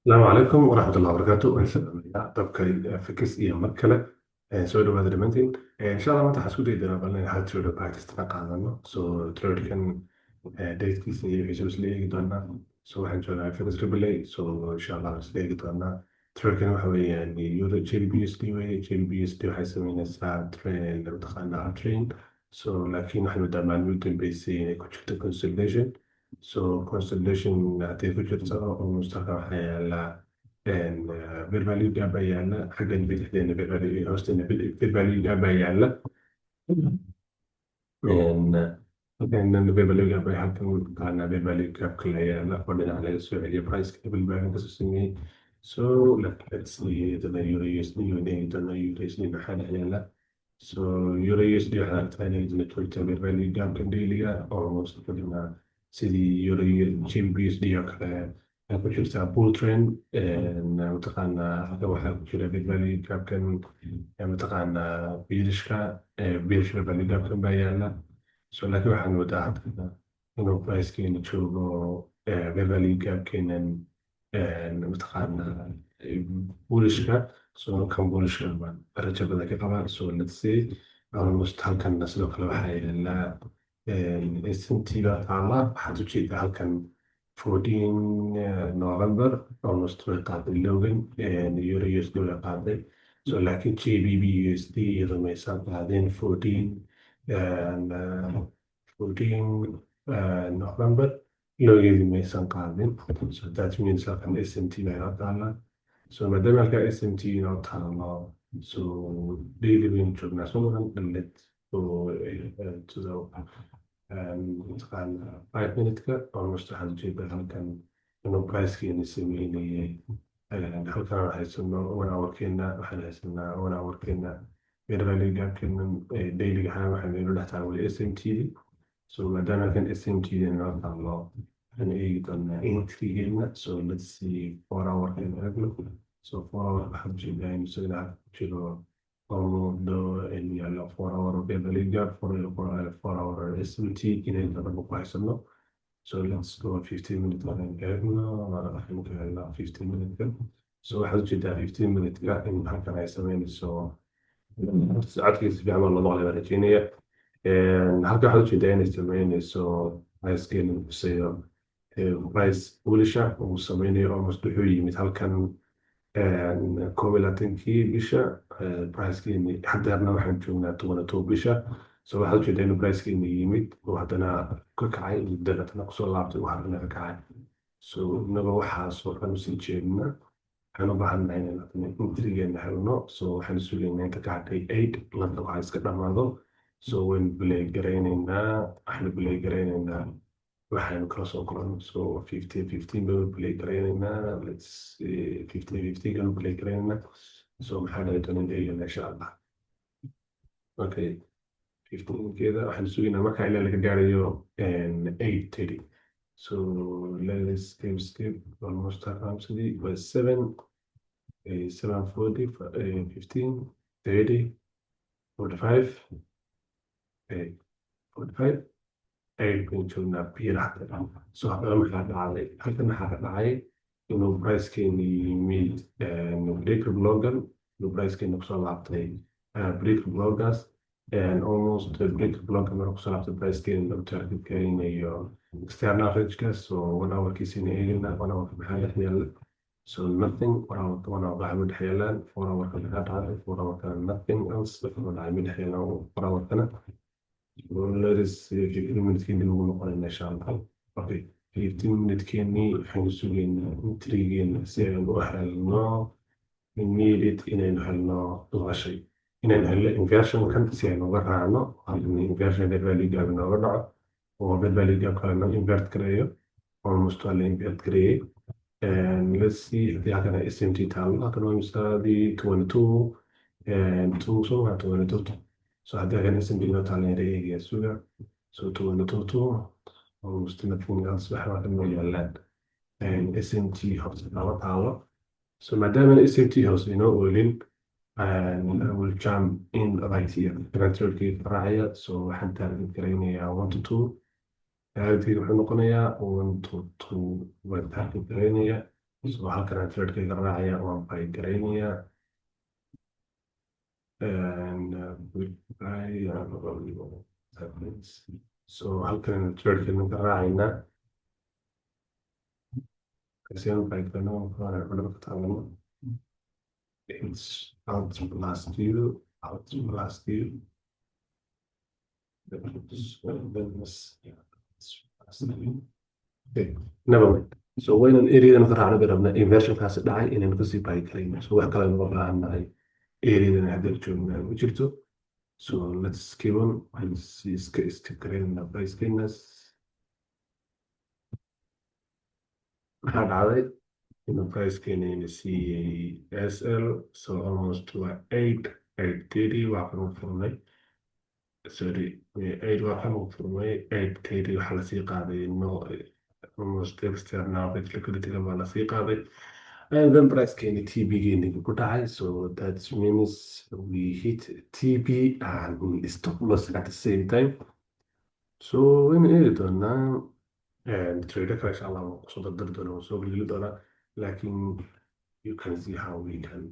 السلام عليكم ورحمة الله وبركاته. ونسأل dabka fikis iyo mar kale soo dhawaada dhammaantiin. Insha Allah maanta waxaan isku dayi doonaa bal in hal trade of practice-na qaadano. So tradekan datekiisa iyo xiiso isla eegi doonaa. So waxaan joogaa fikis Ripley. So insha Allah isla eegi doonaa. Tradekan waxa weeyaan Euro JBUSD weeye. JBUSD waxay sameynaysaa train lagu taqaana train. So laakiin waxay waddaa maalmo dambeysay inay ku jirto consolidation. So consolidation haddii ku jirto oo mustaqbal waxaa yaala fair value gap ayaa yaala xaggan bidixdeena fair value hoosteena fair value gap ayaa yaala halkan fair value gap ayaa halkan qaana fair value gap kale ayaa yaala oo dhinaca laga soo celiyo price double baan kasoo sameeyey. So let's see dana euro USD iyo dana USD maxaa dhex yaala. So euro USD waxaa aragtaa inay dana joogta fair value gap kan daily-ga oo mustaqbalna sidii euro JBUSD oo kale waxay ku jirtaa bull trend mataqaanaa halkan waxaa ku jira fair value gapkan mataqaanaa bearish fair value gapkan baa yaala. So laakiin waxaan wadaa hadda inuu pricekeena joogo fair value gapkeenan mataqaanaa bullishka. So kan bullishka baan rajo badan ka qabaa. So let's see almost halkan sidoo kale waxaa yaala intiga taala waxaad ujeedaa halkan 14 November almost way qaaday logan euro USD way qaaday. So laakiin JBB USD iyadoo maysan qaadin 14 November logeedii maysan qaadin. So that means halkan SMT bay noo taala. So maadaama halkan SMT noo taalo so daily baynu joognaa soo maran dhalet to the 5 minute-ka almost waxaad ujeedaa halkan inuu pricekeena sameynayay halkan haysano 1 hour-keena waxaan haysanaa 1 hour-keena fair value gapkeena daily-ga ahaan waxaan inuu dhex taalo wali SMT. So maadaama halkan SMT noo taalo waxaan eegi doonaa entry-geena. So let's see 4 hour-keena eegno. So 4 hour waxaad ujeedaa inuu isagana jiro yellow 4 hour fair value gap 4 hour SMT inay dabada ku haysano. So let's go 15 minutes aan eegno waxaan ka helnaa 15 minutes. So waxaad ujeedaa 15 minutes-ka in halkan ay sameynayso saacadkiisa fiican oo loo qaaday rajaynaya. Halkan waxaad ujeedaa inay sameynayso pricekeena kuseeyo price bullish uu sameynayo almost wuxuu yimid halkan koob-iyo-labaatankii bisha pricekeeni haddeerna waxaan joognaa 22 bisha. So waxaad ujeedaa inuu pricekeeni yimid oo haddana ka kacay dabeetana kusoo laabtay oo haddana ka kacay. So inagoo waxaas oo dhan usii jeedna waxaan u baahannahay inaan haddana entry-geena helno. So waxaan sugaynaa inta ka hadhay 8 lanta waxaa iska dhamaado. So waynu play garaynaynaa waxaanu kala soo qorano. So 15 baynu play garaynaynaa. Let's see 15 baynu play garaynaynaa. So maxaa dhici doona eegana insha Allah. Okay 15-keeda waxaan sugaynaa markaa ilaa laga gaarayo 8:30. So let's skip almost halfway was 7:40 15 30 45 45 aynu joognaa biiraha. So haddana maxaa dhacday halkan maxaa ka dhacay inuu pricekeeni yimid breaker bloggan inuu pricekeena kusoo laabtay breaker bloggaas almost breaker blogga markuu kusoo laabtay pricekeena lagu target garaynayo external range-ka. So 1 hour-kiisina eegana 1 hour maxaa dhex yaala. So nothing 1 hour waxaa ma dhex yaalaan 4 hour-ka maxaa dhacday 4 hour-kana nothing else waxaa dhacay ma dhex yaalaan 4 hour-kana. Let's see 15 minutes-keeni ugu noqonayna insha Allah. Okay 15 minutes-keeni waxaynu sugaynaa entry-geena si aynu u helno immediate inaynu helno laba shay inaynu helno inversion-kan si aynu uga raacno halkan inversion fair value gap inooga dhaco oo fair value gap kalena invert gareeyo almost waa la invert gareeyey. Let's see haddii halkan SMT taalo halkan waa misaadii 22 so waa 22. So haddii halkan SMT noo taalo yara eegaya suga. So 22 almost nothing else waxa halkan noo yaalaan SMT hoose lama taalo. So maadaama SMT hoose inoo oolin I will jump in right here transferkii raacaya. So waxaan target garaynayaa 1 to 2 targetkeeda wuxuu noqonayaa 1 to 2 waan target garaynayaa so halkan aan trade-kayga raacaya waan buy garaynaya and buy so halkan trade-kayga ka raacayna kasi aan buy garayno waan ka taagnano it's out last year out last year okay never mind so waynan areadan ka raacno bay rabnaa inversionkaasi dhacay inaynu kasii buy garayno so wax kale aynu uga baahan nahay areadan hadda joognaa ma jirto so let's keep on and see skip garayna price gainers maxaa dhacday inuu price gainayna siiyey SL so almost waa 830 waa kan u furnay sorry 8 waa kan u furmay 830 waxaa lasii qaaday no almost external liquidity baa lasii qaaday and then price gainay TB gainay ku dhacay so that means we hit TB and we stop loss at the same time so waynu eegi doonaa trader kale insha allah waan kusoo dardari doonaa waan soo gelgeli doonaa laakiin you can see how we can